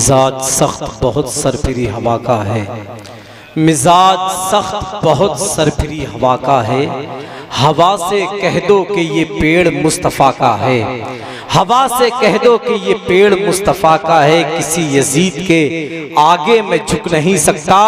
मिजाज सख्त बहुत सरफिरी हवा का है, मिजाज सख्त बहुत सरफिरी हवा का है। हवा से कह दो कि ये पेड़ मुस्तफ़ा का है, हवा से कह दो कि ये पेड़ मुस्तफ़ा का है। किसी यजीद के आगे मैं झुक नहीं सकता,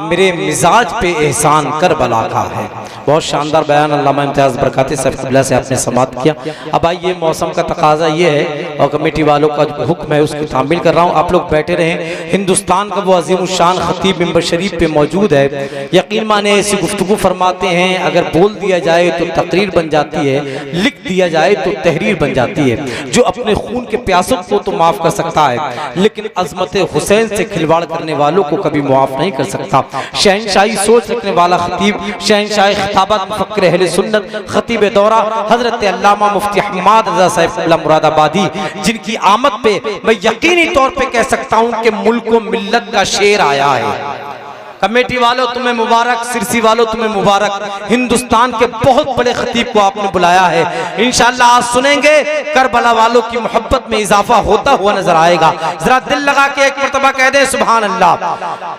मेरे मिजाज पे एहसान करबला का है। बहुत शानदार बयान अल्लामा इम्तियाज़ बरकाती साहब क़िबला से आपने समाप्त किया। अब आइए, मौसम का तकाजा ये है और कमेटी वालों का जो हुक्म है उसकी तामील कर रहा हूँ। आप लोग बैठे रहें। हिंदुस्तान का वो अज़ीमुश्शान खतीब मिंबर शरीफ पे मौजूद है। यकीन माने ऐसी गुफ्तगू फरमाते हैं, अगर बोल दिया जाए तो तकरीर बन जाती है, लिख दिया जाए तो तहरीर बन जाती है। जो अपने खून के प्यासों को तो माफ कर सकता है, लेकिन अजमत हुसैन से खिलवाड़ करने वालों को कभी माफ नहीं कर सकता। शहनशाही सोच रखने वाला खतीब, शहनशाही खिताबत, मुफक्किर अहले सुन्नत, खतीब दौरा हजरत अल्लामा मुफ्ती हम्माद रज़ा साहिब क़िबला मुरादाबादी, जिनकी आमद पे मैं यकीनी तौर पे कह सकता हूँ कि मुल्क व मिल्लत का शेर आया है। कमेटी वालों तुम्हें मुबारक, सिरसी वालों तुम्हें मुबारक। हिंदुस्तान के बहुत बड़े खतीब को आपने बुलाया है। इंशाअल्लाह आज सुनेंगे, करबला वालों की मोहब्बत में इजाफा होता हुआ नजर आएगा। जरा दिल लगा के एक मरतबा कह दे सुभान अल्लाह।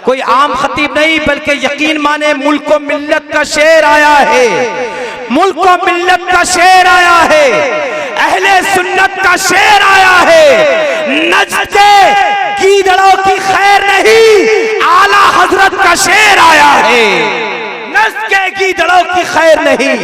कोई आम खतीब नहीं, बल्कि यकीन माने मुल्क व मिल्लत का शेर आया है, मुल्क व मिल्लत का शेर आया है, अहले सुन्नत का शेर आया है। नज्द के गीदड़ों की खैर नहीं, आला हजरत का शेर आया है। नज्द के गीदड़ों की खैर नहीं,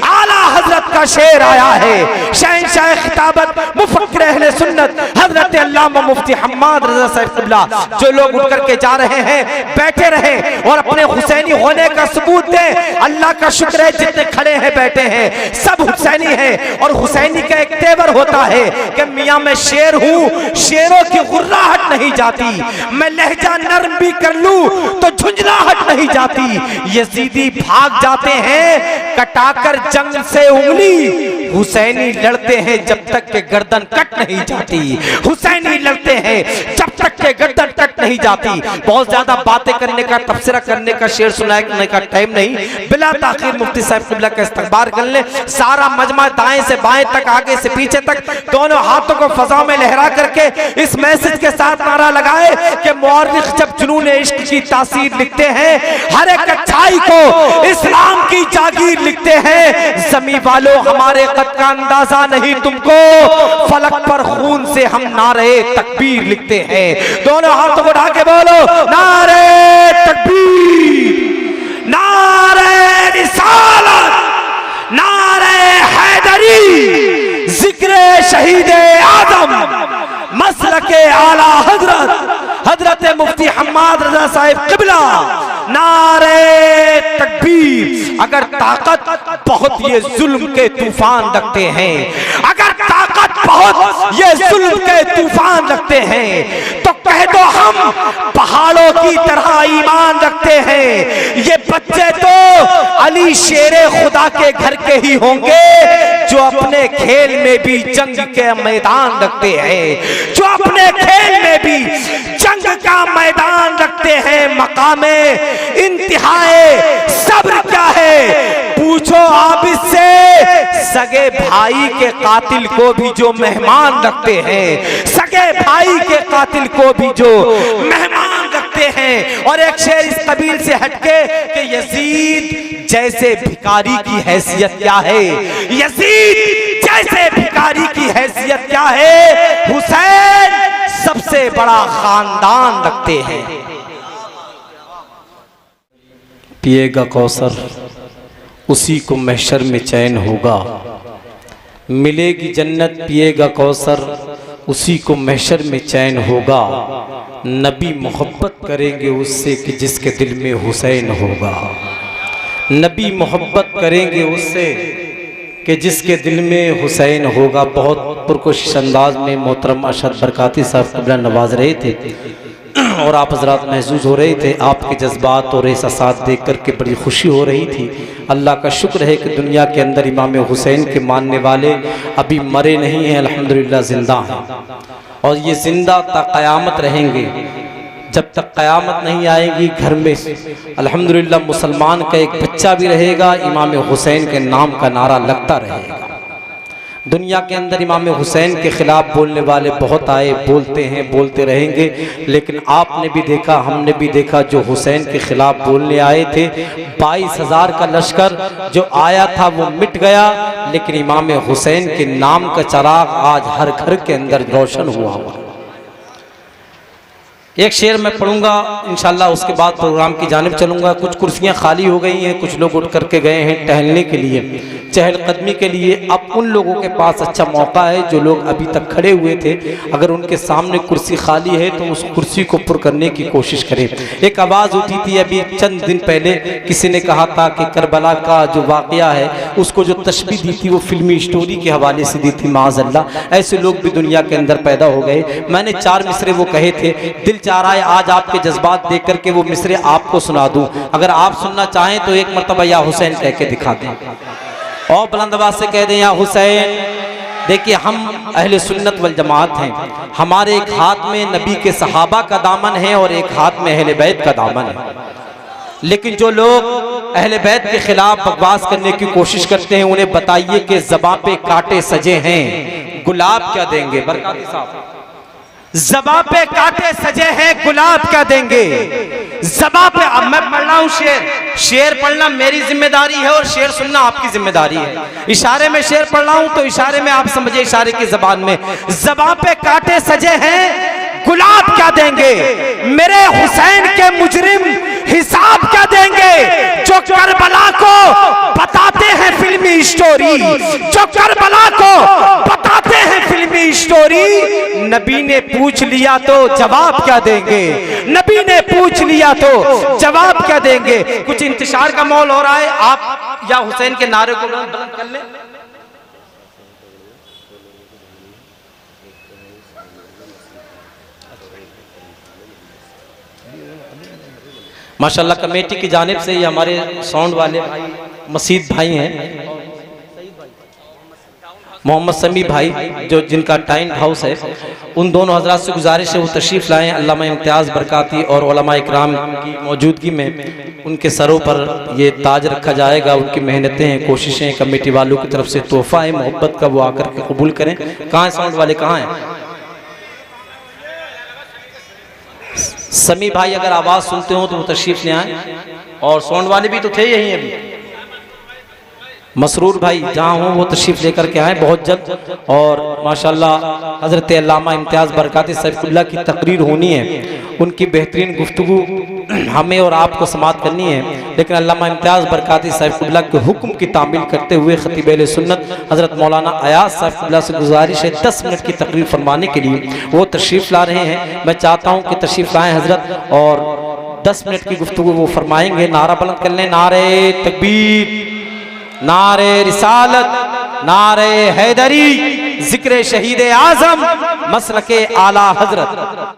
आला हजरत का शेर आया है। शहनशाह खिताबत, मुफक्किर अहले सुन्नत हजरत अल्लामा मुफ्ती हम्माद रज़ा साहिब क़िबला, जो लोग उठ करके जा रहे हैं बैठे रहे और अपने हुसैनी होने का सबूत दें। अल्लाह का शुक्र है जितने खड़े हैं बैठे हैं सब हुसैनी हैं। और हुसैनी का एक तेवर होता है कि मियाँ मैं शेर हूँ, शेरों की गुर्राहट नहीं जाती, मैं लहजा नर्म भी कर लूँ तो झुंझलाहट नहीं जाती। यजीदी भाग जाते हैं कटाकर जंग से उंगली, हुसैनी लड़ते हैं जब तक के गर्दन कट नहीं जाती, हुसैनी लड़ते हैं जब तक के गर्दन कट नहीं जाती। बहुत ज्यादा बातें करने का, तबसरा करने का, शेर सुनाने का टाइम नहीं। बिला ताखीर मुफ्ती साहब क़िबला का इस्तकबार कर ले। सारा मजमा दाएं से बाएं तक, आगे से पीछे तक, दोनों हाथों को फजा में लहरा करके इस मैसेज के साथ नारा लगाए कि मुअर्रिख जब जुनून इश्क की तासीर लिखते हैं, हर एक अच्छाई को इस्लाम की जागीर लिखते हैं। ज़मीं वालों हमारे कद का अंदाजा नहीं तुमको, फलक पर खून से हम नारे तकबीर लिखते हैं। दोनों हाथों को उठा के बोलो नारे तकबीर, नारे रिसालत, नारे हैदरी, जिक्र शहीद आदम, मसलके आला हजरत हजरत मुफ्ती हम्माद रज़ा साहिब क़िबला, नारे तकबीर। अगर ताकत बहुत ये जुल्म के तूफान रखते हैं, अगर ताकत बहुत ये जुल्म के तूफान रखते हैं, तो कह दो हम पहाड़ों की तरह ईमान रखते हैं। ये बच्चे तो अली शेरे खुदा के घर के ही होंगे, जो अपने खेल में भी जंग के मैदान रखते हैं, जो अपने खेल में भी जंग का मैदान रखते हैं। मकामे इंतहाए सब्र क्या है पूछो आप इससे। सगे भाई के कातिल को भी जो मेहमान रखते हैं, सगे भाई के कातिल को भी जो मेहमान रखते हैं। और एक शेर इस कबील से हटके कि यजीद जैसे भिखारी की हैसियत क्या है, यजीद जैसे भिखारी की हैसियत क्या है, हुसैन सबसे बड़ा खानदान रखते हैं। पिएगा कौसर उसी को महशर में चैन होगा, मिलेगी जन्नत पिएगा कौसर उसी को महशर में चैन होगा। नबी मोहब्बत करेंगे उससे कि जिसके दिल में हुसैन होगा, नबी मोहब्बत करेंगे उससे कि जिसके दिल में हुसैन होगा। बहुत पुरकोशिश अंदाज में मोहतरम अरशद बरकाती साहब क़िबला नवाज रहे थे और आप हजरात महसूस हो रहे थे। आपके जज्बात और एहसासात देख करके बड़ी खुशी हो रही थी। अल्लाह का शुक्र है कि दुनिया के अंदर इमाम हुसैन के मानने वाले अभी मरे नहीं हैं, अल्हम्दुलिल्लाह जिंदा हैं और ये जिंदा तक क़यामत रहेंगे। जब तक क़यामत नहीं आएगी घर में अल्हम्दुलिल्लाह मुसलमान का एक बच्चा भी रहेगा, इमाम हुसैन के नाम का नारा लगता रहेगा। दुनिया के अंदर इमाम हुसैन के खिलाफ बोलने वाले बहुत आए, बोलते हैं, बोलते रहेंगे, लेकिन आपने भी देखा, हमने भी देखा, जो हुसैन के खिलाफ बोलने आए थे 22,000 का लश्कर जो आया था वो मिट गया, लेकिन इमाम हुसैन के नाम का चिराग आज हर घर के अंदर रोशन हुआ। एक शेर मैं पढ़ूंगा इंशाल्लाह, उसके बाद प्रोग्राम की जानिब चलूंगा। कुछ कुर्सियां खाली हो गई हैं, कुछ लोग उठ करके गए हैं टहलने के लिए, चहलकदमी के लिए। अब उन लोगों के पास अच्छा मौका है जो लोग अभी तक खड़े हुए थे, अगर उनके सामने कुर्सी खाली है तो उस कुर्सी को पुर करने की कोशिश करें। एक आवाज़ उठी थी अभी चंद दिन पहले, किसी ने कहा था कि करबला का जो वाक़या है उसको जो तशबीह दी थी वो फिल्मी स्टोरी के हवाले से दी थी। माज़अल्लाह, ऐसे लोग भी दुनिया के अंदर पैदा हो गए। मैंने 4 मिसरे वो कहे थे, दिल चाह रहा है आज आपके जज्बात देख करके वो मिसरे आपको सुना दूं। अगर आप सुनना चाहें तो एक मरतबा या हुसैन कह के दिखा दें और बुलंद आवाज से कह दें या हुसैन। देखिए, हम अहले सुन्नत वल जमात हैं, हमारे एक हाथ में नबी के सहाबा का दामन है और एक हाथ में अहले बैत का दामन है। लेकिन जो लोग अहले बैत के खिलाफ बकवास करने की कोशिश करते हैं, उन्हें बताइए कि ज़बां पे कांटे सजे हैं, गुलाब क्या देंगे? बरकाती साहब, ज़बां पे कांटे सजे हैं, गुलाब क्या देंगे? ज़बां पे, अब मैं पढ़ रहा हूं शेर पढ़ना मेरी जिम्मेदारी है और शेर सुनना आपकी जिम्मेदारी है। इशारे में शेर पढ़ रहा हूं तो इशारे में आप समझे, इशारे की ज़बान में। ज़बां पे कांटे सजे हैं, गुलाब क्या देंगे? मेरे हुसैन के मुजरिम हिसाब क्या देंगे? जो करबला को बताते हैं फिल्मी स्टोरी, जो करबला को बताते हैं फिल्मी स्टोरी, नबी ने पूछ लिया तो जवाब क्या देंगे? नबी ने पूछ लिया तो जवाब क्या देंगे? कुछ इंतशार का माहौल हो रहा है, आप या हुसैन के नारे को बुलंद कर लें। माशाल्लाह कमेटी की जानिब से ये हमारे साउंड वाले भाई मसीद भाई हैं, मोहम्मद समी भाई जो जिनका टाइन हाउस है, उन दोनों हजरात से गुजारिश है वो तशरीफ़ लाएँ। अल्लामा इम्तियाज़ बरकाती और उलमा इकराम की मौजूदगी में उनके सरों पर ये ताज रखा जाएगा। उनकी मेहनतें हैं, कोशिशें कमेटी वालों की तरफ से तोहफ़ा है मोहब्बत का, वो आकर के कबूल करें। कहाँ है साउंड वाले, कहाँ हैं? समी भाई अगर आवाज़ सुनते हो तो वो तशरीफ़ ले आए, और साउंड वाले भी तो थे यहीं अभी। मसरूर भाई जहाँ हो वो तशरीफ़ लेकर के आए बहुत जल्द। और माशाल्लाह हज़रत अल्लामा इम्तियाज़ बरकाती सैफुल्लाह की तकरीर होनी है, उनकी बेहतरीन गुफ्तगू हमें और आपको समाअत करनी है। लेकिन अल्लामा इम्तियाज़ बरकाती सैफुल्लाह के हुक्म की तामील करते हुए खतीब अहले सुन्नत हज़रत मौलाना अयाज सैफुल्लाह से गुजारिश है 10 मिनट की तकरीर फरमाने के लिए वो तशरीफ़ ला रहे हैं। मैं चाहता हूँ कि तशरीफ़ लाएँ हज़रत और 10 मिनट की गुफ्तगू वो फरमाएंगे। नारा बुलंद कर लें, नारे तकबीर, नारे रिसालत, नारे हैदरी, जिक्र शहीद आज़म, मसलके आला हजरत।